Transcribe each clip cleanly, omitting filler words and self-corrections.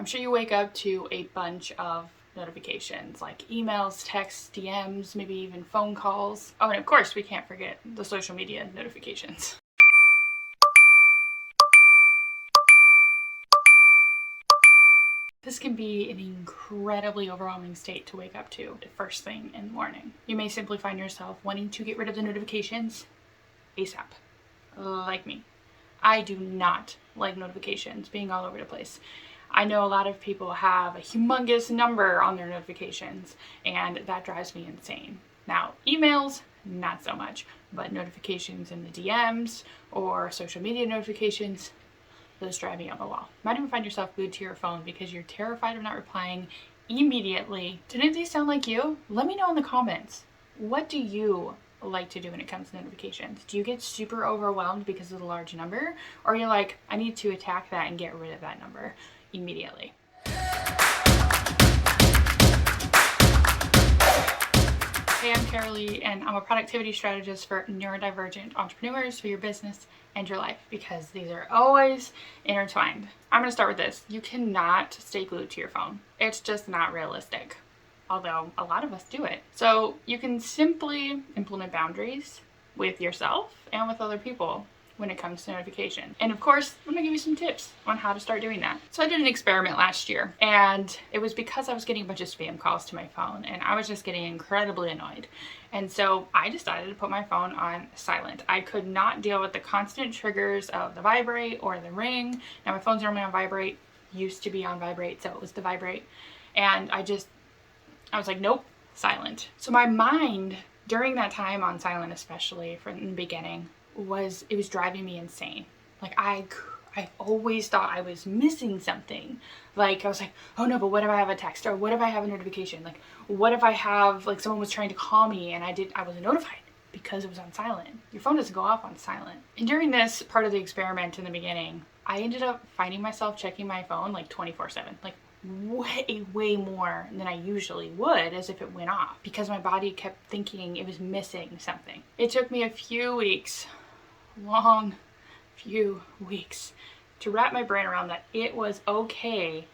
I'm sure you wake up to a bunch of notifications like emails, texts, DMs, maybe even phone calls. Oh, and of course we can't forget the social media notifications. This can be an incredibly overwhelming state to wake up to the first thing in the morning. You may simply find yourself wanting to get rid of the notifications ASAP, like me. I do not like notifications being all over the place. I know a lot of people have a humongous number on their notifications, and that drives me insane. Now, emails, not so much, but notifications in the DMs or social media notifications, those drive me up the wall. You might even find yourself glued to your phone because you're terrified of not replying immediately. Did any of these sound like you? Let me know in the comments. What do you like to do when it comes to notifications? Do you get super overwhelmed because of the large number? Or are you like, I need to attack that and get rid of that number immediately? Hey, I'm Carolee, and I'm a productivity strategist for neurodivergent entrepreneurs for your business and your life, because these are always intertwined. I'm going to start with this. You cannot stay glued to your phone. It's just not realistic, although a lot of us do it. So you can simply implement boundaries with yourself and with other people when it comes to notification. And of course, I'm gonna give you some tips on how to start doing that. So I did an experiment last year, and it was because I was getting a bunch of spam calls to my phone, and I was just getting incredibly annoyed. And so I decided to put my phone on silent. I could not deal with the constant triggers of the vibrate or the ring. Now my phone's normally on vibrate, used to be on vibrate, so it was the vibrate. And I was like, nope, silent. So my mind during that time on silent, especially from the beginning, it was driving me insane. Like I always thought I was missing something. Like I was like, oh no, but what if I have a text, or what if I have a notification? Like what if I have, like, someone was trying to call me and I wasn't notified because it was on silent. Your phone doesn't go off on silent. And during this part of the experiment in the beginning, I ended up finding myself checking my phone like 24/7, like way more than I usually would, as if it went off, because my body kept thinking it was missing something. It took me a few weeks, long few weeks, to wrap my brain around that it was okay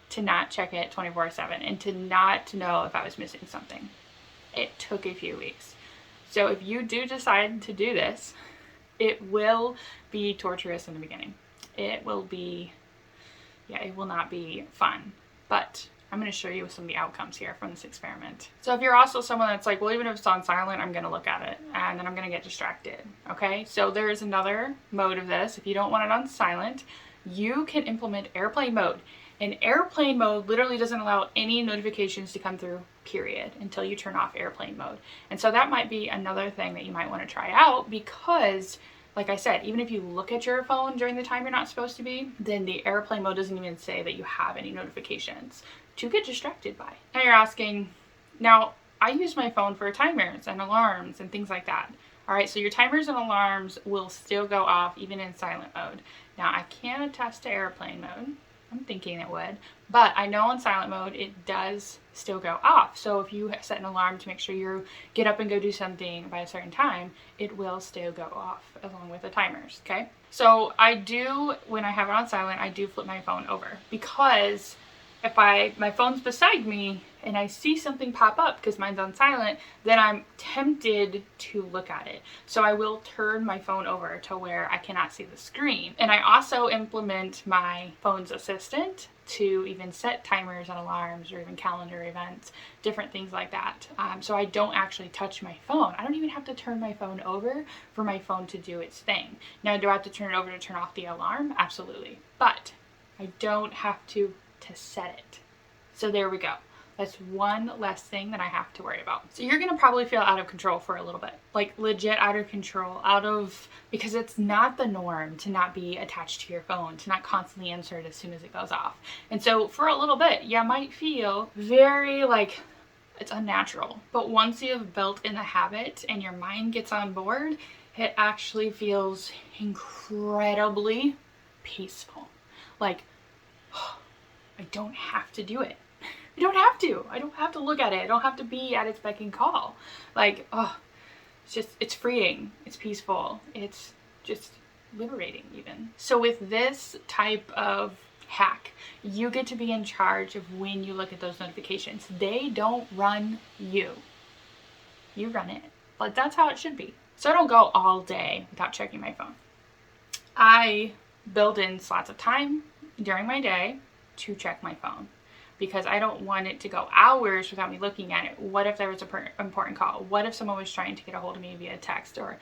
to not check it 24/7 and to not know if I was missing something. It took a few weeks. So if you do decide to do this, it will be torturous in the beginning. It will not be fun, but I'm going to show you some of the outcomes here from this experiment. So if you're also someone that's like, well, even if it's on silent, I'm going to look at it and then I'm going to get distracted. Okay, so there's another mode of this. If you don't want it on silent, you can implement airplane mode. And airplane mode literally doesn't allow any notifications to come through, period, until you turn off airplane mode. And so that might be another thing that you might want to try out, because like I said, even if you look at your phone during the time you're not supposed to be, then the airplane mode doesn't even say that you have any notifications to get distracted by. Now you're asking, now I use my phone for timers and alarms and things like that. All right, so your timers and alarms will still go off even in silent mode. Now I can't attest to airplane mode. I'm thinking it would, but I know in silent mode it does still go off. So if you set an alarm to make sure you get up and go do something by a certain time, it will still go off along with the timers, okay? So I do, when I have it on silent, I do flip my phone over, because if my phone's beside me and I see something pop up because mine's on silent, then I'm tempted to look at it. So I will turn my phone over to where I cannot see the screen. And I also implement my phone's assistant to even set timers and alarms, or even calendar events, different things like that. So I don't actually touch my phone. I don't even have to turn my phone over for my phone to do its thing. Now, do I have to turn it over to turn off the alarm? Absolutely. But I don't have to set it. So there we go. That's one less thing that I have to worry about. So you're gonna probably feel out of control for a little bit, like legit out of control, because it's not the norm to not be attached to your phone, to not constantly answer it as soon as it goes off. And so for a little bit, you might feel very like it's unnatural, but once you've built in the habit and your mind gets on board, it actually feels incredibly peaceful. Like, I don't have to do it. I don't have to. I don't have to look at it. I don't have to be at its beck and call. Like, it's freeing. It's peaceful. It's just liberating even. So with this type of hack. You get to be in charge of when you look at those notifications. They don't run you. You run it. Like, that's how it should be. So I don't go all day without checking my phone. I build in slots of time during my day to check my phone because I don't want it to go hours without me looking at it. What if there was an important call? What if someone was trying to get a hold of me via text? Or,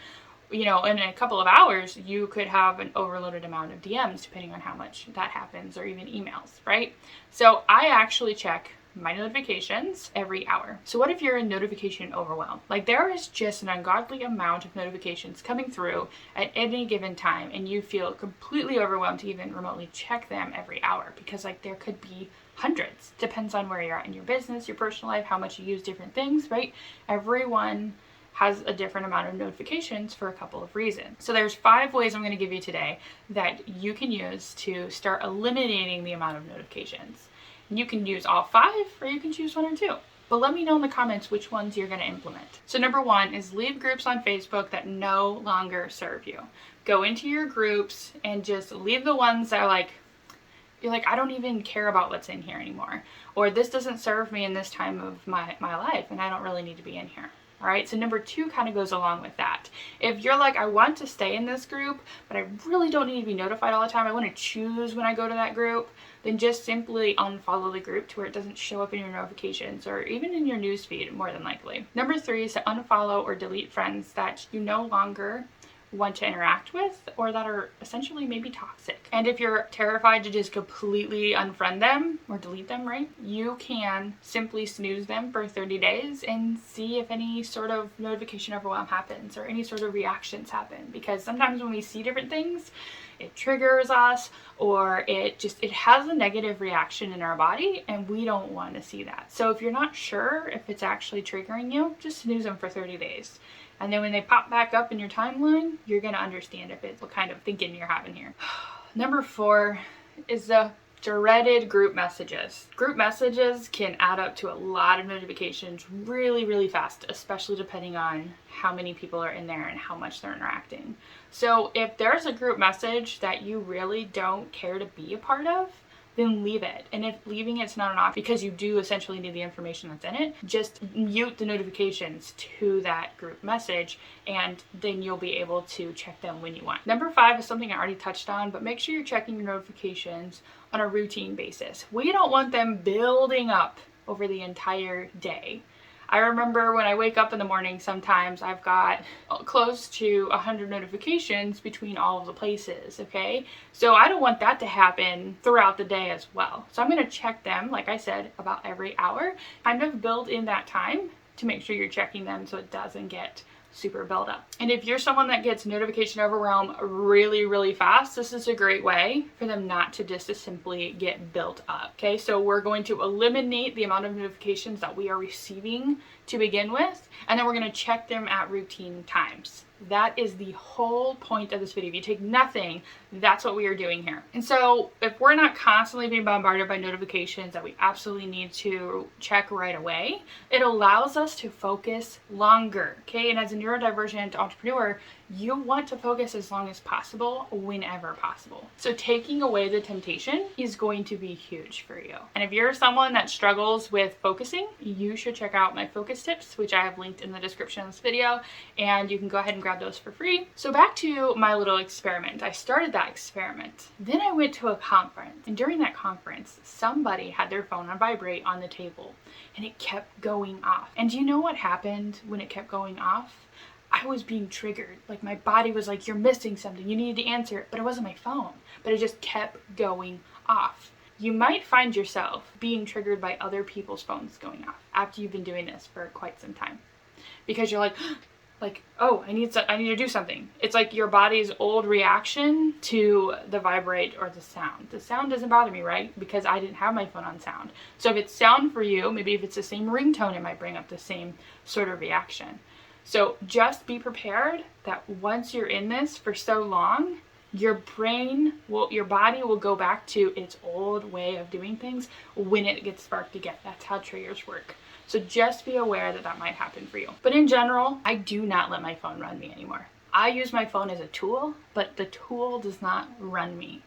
you know, in a couple of hours, you could have an overloaded amount of DMs depending on how much that happens, or even emails, right? So I actually check my notifications every hour. So what if you're in notification overwhelm? Like, there is just an ungodly amount of notifications coming through at any given time, and you feel completely overwhelmed to even remotely check them every hour because, like, there could be hundreds. Depends on where you're at in your business, your personal life, how much you use different things, right? Everyone has a different amount of notifications for a couple of reasons. So there's 5 ways I'm going to give you today that you can use to start eliminating the amount of notifications. You can use all 5, or you can choose 1 or 2. But let me know in the comments which ones you're going to implement. So number 1 is leave groups on Facebook that no longer serve you. Go into your groups and just leave the ones that are like, you're like, I don't even care about what's in here anymore. Or this doesn't serve me in this time of my life and I don't really need to be in here. All right, so number 2 kind of goes along with that. If you're like, I want to stay in this group, but I really don't need to be notified all the time, I want to choose when I go to that group, then just simply unfollow the group to where it doesn't show up in your notifications or even in your newsfeed, more than likely. Number 3 is to unfollow or delete friends that you no longer want to interact with or that are essentially maybe toxic. And if you're terrified to just completely unfriend them or delete them, right, you can simply snooze them for 30 days and see if any sort of notification overwhelm happens or any sort of reactions happen. Because sometimes when we see different things, it triggers us, or it has a negative reaction in our body, and we don't want to see that. So if you're not sure if it's actually triggering you, just snooze them for 30 days. And then when they pop back up in your timeline, you're going to understand if it's what kind of thinking you're having here. Number 4 is the dreaded group messages. Group messages can add up to a lot of notifications really, really fast, especially depending on how many people are in there and how much they're interacting. So if there's a group message that you really don't care to be a part of, then leave it. And if leaving it's not an option because you do essentially need the information that's in it, just mute the notifications to that group message and then you'll be able to check them when you want. Number 5 is something I already touched on, but make sure you're checking your notifications on a routine basis. We don't want them building up over the entire day. I remember when I wake up in the morning, sometimes I've got close to 100 notifications between all of the places, okay? So I don't want that to happen throughout the day as well. So I'm going to check them, like I said, about every hour. Kind of build in that time to make sure you're checking them so it doesn't get super build up. And if you're someone that gets notification overwhelm really, really fast, this is a great way for them not to just simply get built up. Okay, so we're going to eliminate the amount of notifications that we are receiving to begin with, and then we're going to check them at routine times. That is the whole point of this video. If you take nothing, that's what we are doing here. And so if we're not constantly being bombarded by notifications that we absolutely need to check right away, it allows us to focus longer, okay? And as a neurodivergent entrepreneur, you want to focus as long as possible, whenever possible. So taking away the temptation is going to be huge for you. And if you're someone that struggles with focusing, you should check out my focus tips, which I have linked in the description of this video, and you can go ahead and grab those for free. So back to my little experiment. I started that experiment. Then I went to a conference, and during that conference, somebody had their phone on vibrate on the table, and it kept going off. And do you know what happened when it kept going off? I was being triggered. Like, my body was like, you're missing something. You needed to answer it. But it wasn't my phone. But it just kept going off. You might find yourself being triggered by other people's phones going off after you've been doing this for quite some time. Because you're like, oh, I need to do something. It's like your body's old reaction to the vibrate or the sound. The sound doesn't bother me, right? Because I didn't have my phone on sound. So if it's sound for you, maybe if it's the same ringtone, it might bring up the same sort of reaction. So just be prepared that once you're in this for so long, your body will go back to its old way of doing things when it gets sparked again. That's how triggers work. So just be aware that that might happen for you. But in general, I do not let my phone run me anymore. I use my phone as a tool, but the tool does not run me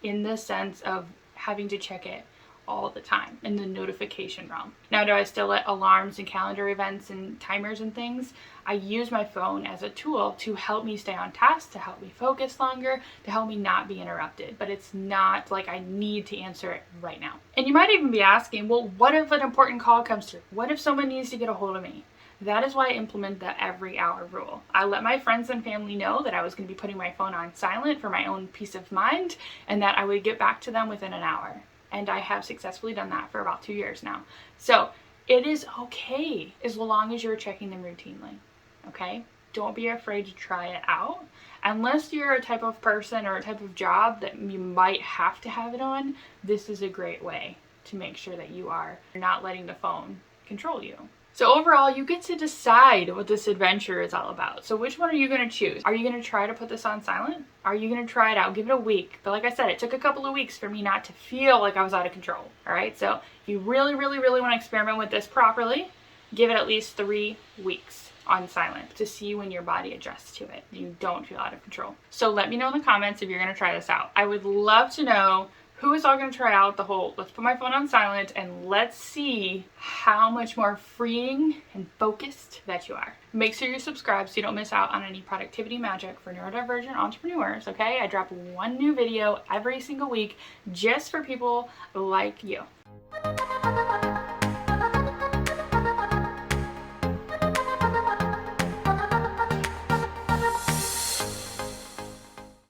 in the sense of having to check it all the time in the notification realm. Now, do I still let alarms and calendar events and timers and things? I use my phone as a tool to help me stay on task, to help me focus longer, to help me not be interrupted. But it's not like I need to answer it right now. And you might even be asking, well, what if an important call comes through? What if someone needs to get a hold of me? That is why I implement the every hour rule. I let my friends and family know that I was going to be putting my phone on silent for my own peace of mind, and that I would get back to them within an hour. And I have successfully done that for about 2 years now. So it is okay as long as you're checking them routinely. Okay? Don't be afraid to try it out. Unless you're a type of person or a type of job that you might have to have it on, this is a great way to make sure that you are not letting the phone control you. So overall, you get to decide what this adventure is all about. So which one are you going to choose? Are you going to try to put this on silent? Are you going to try it out? Give it a week. But like I said, it took a couple of weeks for me not to feel like I was out of control. All right. So if you really, really, really want to experiment with this properly, give it at least 3 weeks on silent to see when your body adjusts to it. You don't feel out of control. So let me know in the comments if you're going to try this out. I would love to know who is all going to try out the whole, let's put my phone on silent and let's see how much more freeing and focused that you are. Make sure you subscribe so you don't miss out on any productivity magic for neurodivergent entrepreneurs, okay? I drop 1 new video every single week just for people like you.